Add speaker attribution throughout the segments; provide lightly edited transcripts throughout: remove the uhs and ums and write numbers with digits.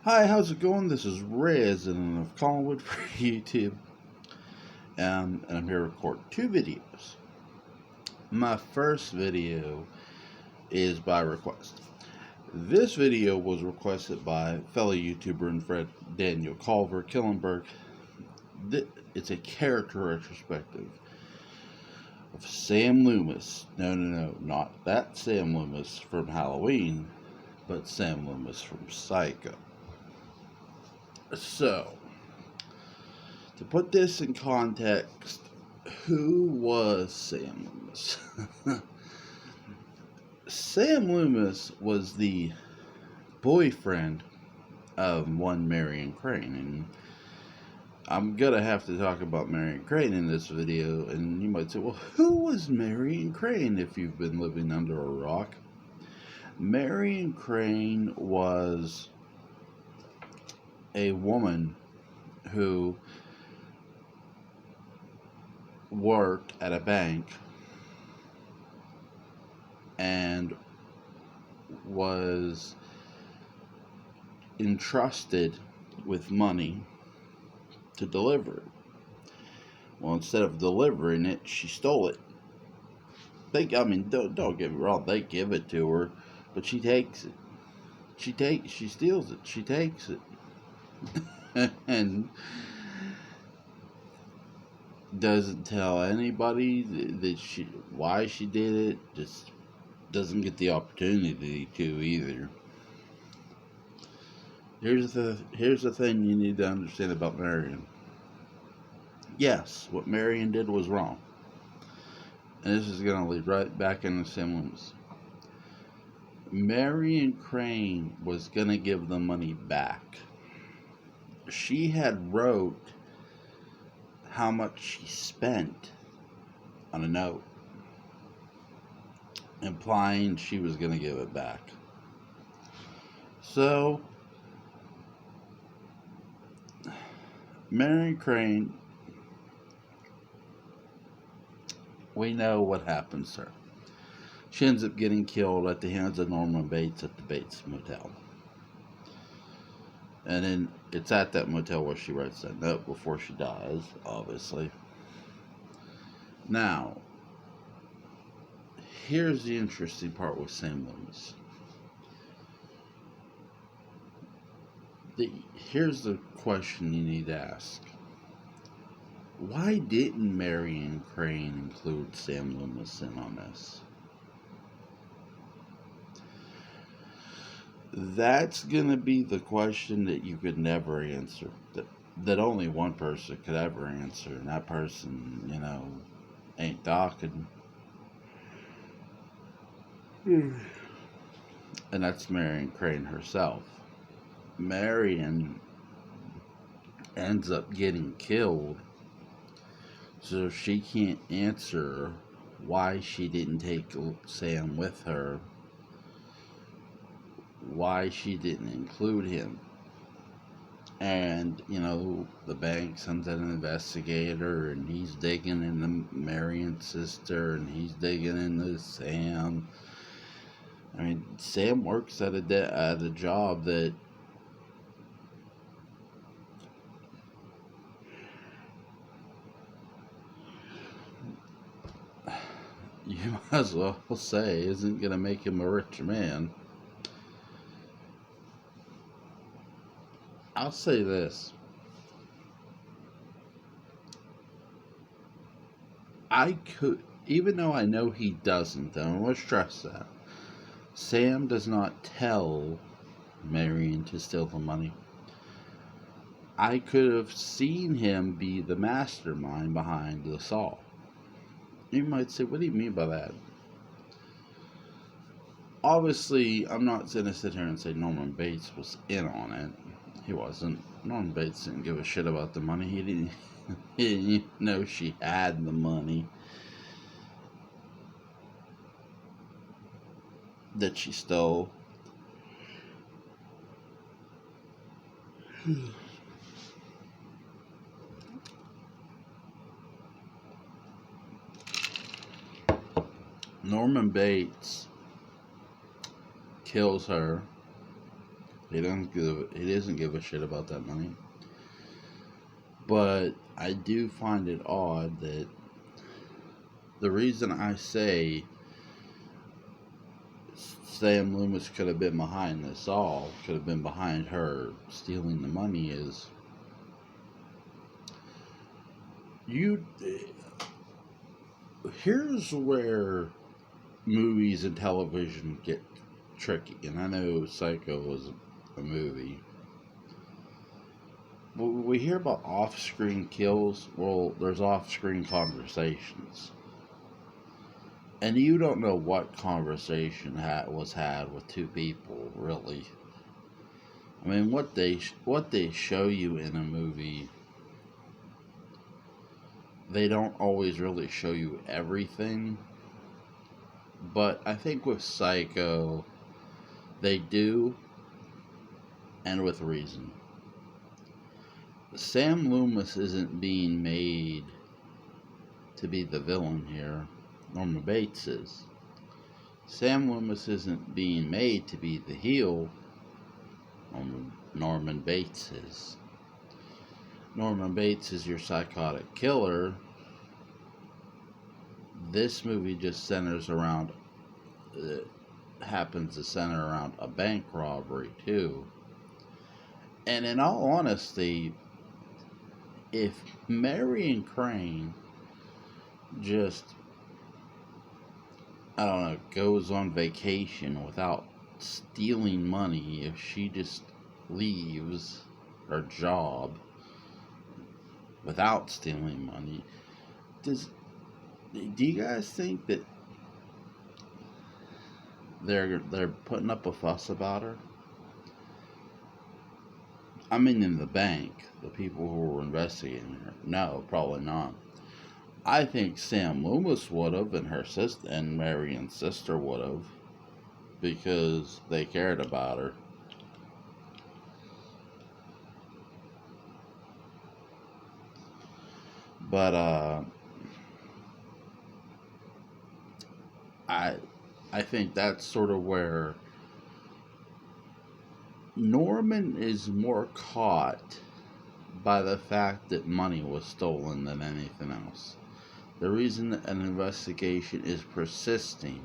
Speaker 1: Hi, how's it going? This is Resident of Collingwood for YouTube, and I'm here to record two videos. My first video is by request. This video was requested by fellow YouTuber and friend Daniel Culver Killenberg. It's a character retrospective of Sam Loomis. No, not that Sam Loomis from Halloween, but Sam Loomis from Psycho. So, to put this in context, who was Sam Loomis? Sam Loomis was the boyfriend of one Marion Crane, and I'm gonna have to talk about Marion Crane in this video. And you might say, well, who was Marion Crane if you've been living under a rock? Marion Crane was a woman who worked at a bank and was entrusted with money to deliver it. Well, instead of delivering it, she stole it. Don't get me wrong, they give it to her, but she takes it. She steals it. She takes it, and doesn't tell anybody that why she did it. Just doesn't get the opportunity to either. Here's the thing you need to understand about Marion. Yes, what Marion did was wrong, and this is going to lead right back into Sam Loomis. Marion Crane was going to give the money back. She had wrote how much she spent on a note, implying she was going to give it back. So, Marion Crane, we know what happens to her. She ends up getting killed at the hands of Norman Bates at the Bates Motel. And then it's at that motel where she writes that note before she dies, obviously. Now, here's the interesting part with Sam Loomis. Here's the question you need to ask. Why didn't Marion Crane include Sam Loomis in on this? That's going to be the question that you could never answer. That only one person could ever answer. And that person, ain't talking. And that's Marion Crane herself. Marion ends up getting killed, so she can't answer why she didn't take Sam with her, why she didn't include him. And, the bank sends an investigator, and he's digging into Marion's sister, and he's digging into Sam. Sam works at a job that you might as well say isn't going to make him a rich man. I'll say this. Even though I know he doesn't, and I want to stress that, Sam does not tell Marion to steal the money. I could have seen him be the mastermind behind the assault. You might say, what do you mean by that? Obviously, I'm not going to sit here and say Norman Bates was in on it. He wasn't. Norman Bates didn't give a shit about the money. He didn't even know she had the money that she stole. Norman Bates kills her He doesn't give a shit about that money. But I do find it odd that the reason I say Sam Loomis could have been behind this all, could have been behind her stealing the money, is you. Here's where movies and television get tricky, and I know Psycho was a movie. When we hear about off-screen kills, well, there's off-screen conversations, and you don't know what conversation was had with two people, really. I mean, what they show you in a movie, they don't always really show you everything. But I think with Psycho, they do, and with reason. Sam Loomis isn't being made to be the villain here. Norman Bates is. Sam Loomis isn't being made to be the heel. Norman Bates is. Norman Bates is your psychotic killer. This movie just centers around, happens to center around a bank robbery too. And in all honesty, if Marion Crane just, I don't know, goes on vacation without stealing money, if she just leaves her job without stealing money, do you guys think that they're putting up a fuss about her? I mean, in the bank, the people who were investigating her. No, probably not. I think Sam Loomis would have, and her sister, and Marion's sister would have, because they cared about her. But I think that's sort of where Norman is more caught by the fact that money was stolen than anything else. The reason an investigation is persisting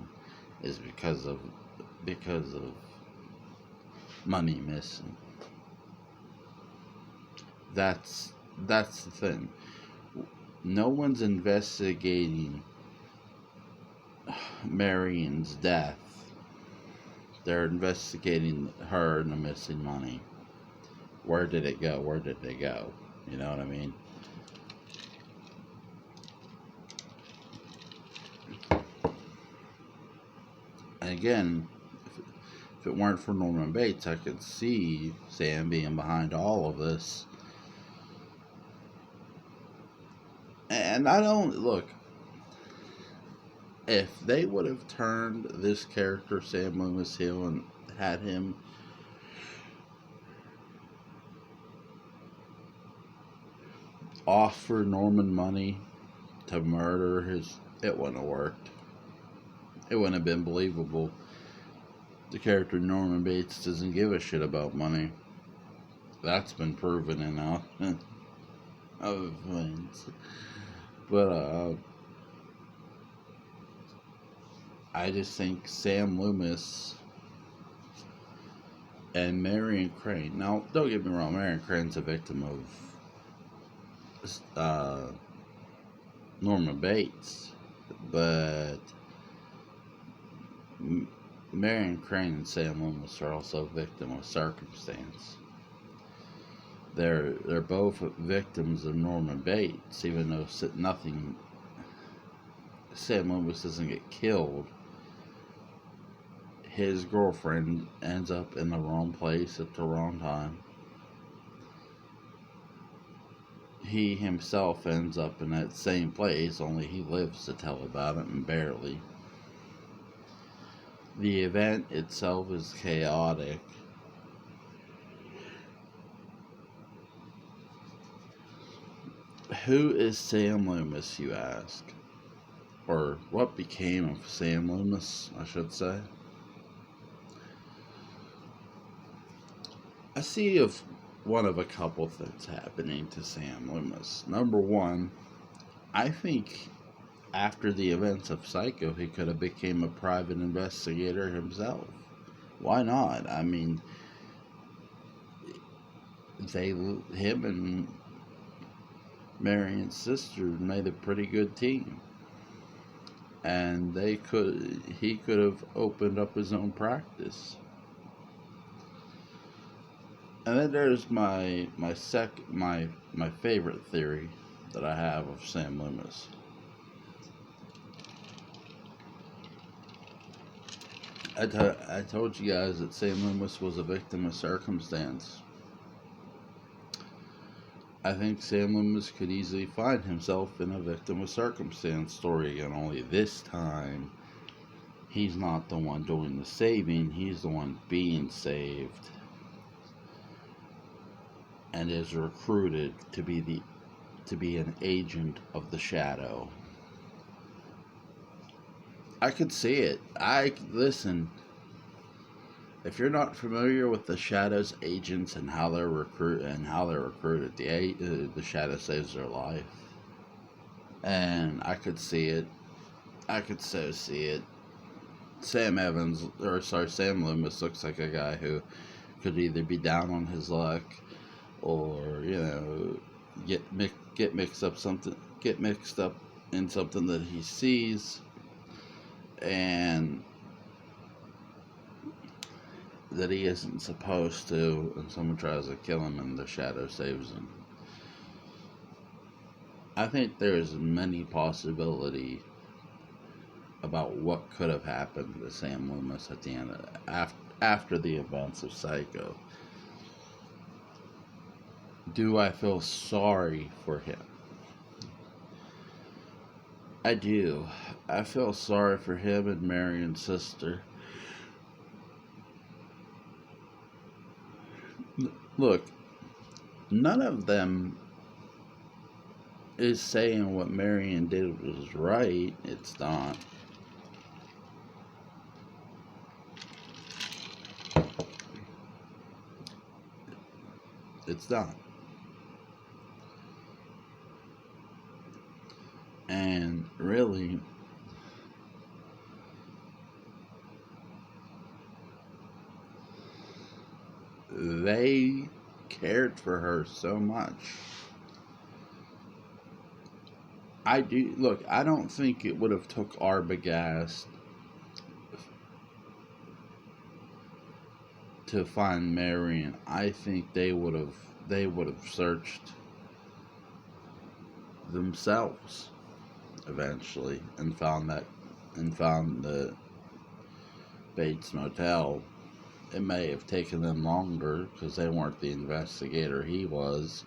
Speaker 1: is because of money missing. That's the thing. No one's investigating Marion's death. They're investigating her and the missing money. Where did it go? Where did they go? You know what I mean? And again, if it weren't for Norman Bates, I could see Sam being behind all of this. And I don't, look, if they would have turned this character, Sam Loomis, heel and had him offer Norman money to murder it wouldn't have worked. It wouldn't have been believable. The character Norman Bates doesn't give a shit about money. That's been proven in other things. But I just think Sam Loomis and Marion Crane. Now, don't get me wrong, Marion Crane's a victim of Norman Bates, but Marion Crane and Sam Loomis are also a victim of circumstance. They're both victims of Norman Bates, even though Sam Loomis doesn't get killed. His girlfriend ends up in the wrong place at the wrong time. He himself ends up in that same place, only he lives to tell about it, and barely. The event itself is chaotic. Who is Sam Loomis, you ask? Or what became of Sam Loomis, I should say. see of one of a couple things happening to Sam Loomis. Number one, I think after the events of Psycho, he could have became a private investigator himself. Why not? I mean, him and Marion's sister made a pretty good team, and he could have opened up his own practice. And then there's my favorite theory that I have of Sam Loomis. I told you guys that Sam Loomis was a victim of circumstance. I think Sam Loomis could easily find himself in a victim of circumstance story again, only this time he's not the one doing the saving, he's the one being saved, and is recruited to be an agent of the shadow. I could see it. Listen. If you're not familiar with the Shadow's agents and how they're recruited, the Shadow saves their life, and I could see it. I could so see it. Sam Loomis looks like a guy who could either be down on his luck, or get mixed up in something that he sees, and that he isn't supposed to, and someone tries to kill him and the Shadow saves him. I think there's many possibility about what could have happened to Sam Loomis at the end after the events of Psycho. Do I feel sorry for him? I do. I feel sorry for him and Marion's sister. Look, none of them is saying what Marion did was right. It's not. It's not. And really, they cared for her so much. I don't think it would have took Arbogast to find Marion. I think they would have searched themselves eventually and found the Bates Motel. It may have taken them longer because they weren't the investigator he was,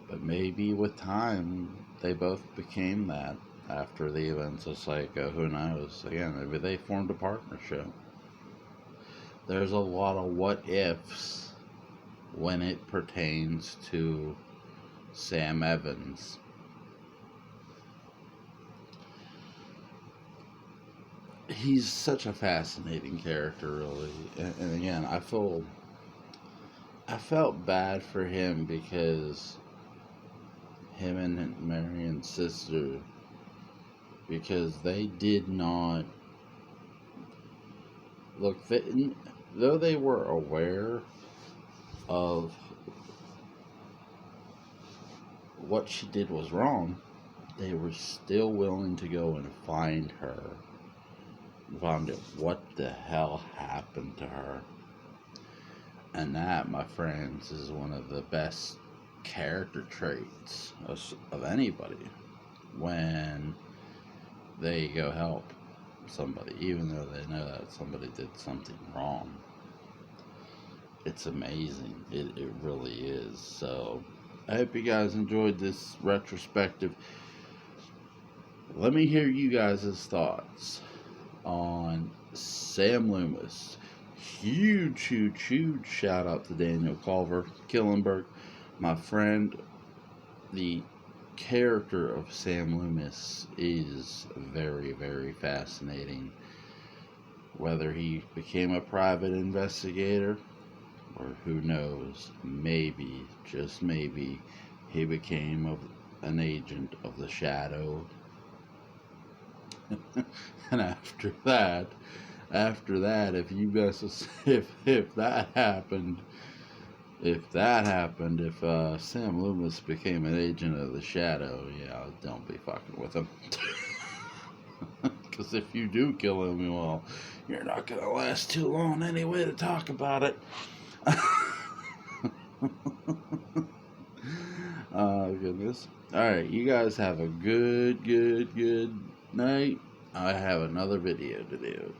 Speaker 1: but maybe with time they both became that after the events of Psycho. Who knows? Again, maybe they formed a partnership. There's a lot of what ifs when it pertains to Sam Evans. He's such a fascinating character, really. And again, I felt bad for him because him and Marion's sister, because they did not look. Though they were aware of what she did was wrong, they were still willing to go and find her. Find out what the hell happened to her. And that, my friends, is one of the best character traits of anybody when they go help somebody, even though they know that somebody did something wrong. It's amazing. It really is. So I hope you guys enjoyed this retrospective. Let me hear you guys' thoughts on Sam Loomis. Huge shout out to Daniel Culver Killenberg, my friend. The character of Sam Loomis is very, very fascinating. Whether he became a private investigator, or who knows, maybe, just maybe, he became an agent of the shadow. And after that, if you guys, if that happened, if Sam Loomis became an agent of the shadow, yeah, don't be fucking with him. Because if you do kill him, well, you're not gonna last too long anyway to talk about it. Oh, goodness. Alright, you guys have a good night. I have another video to do.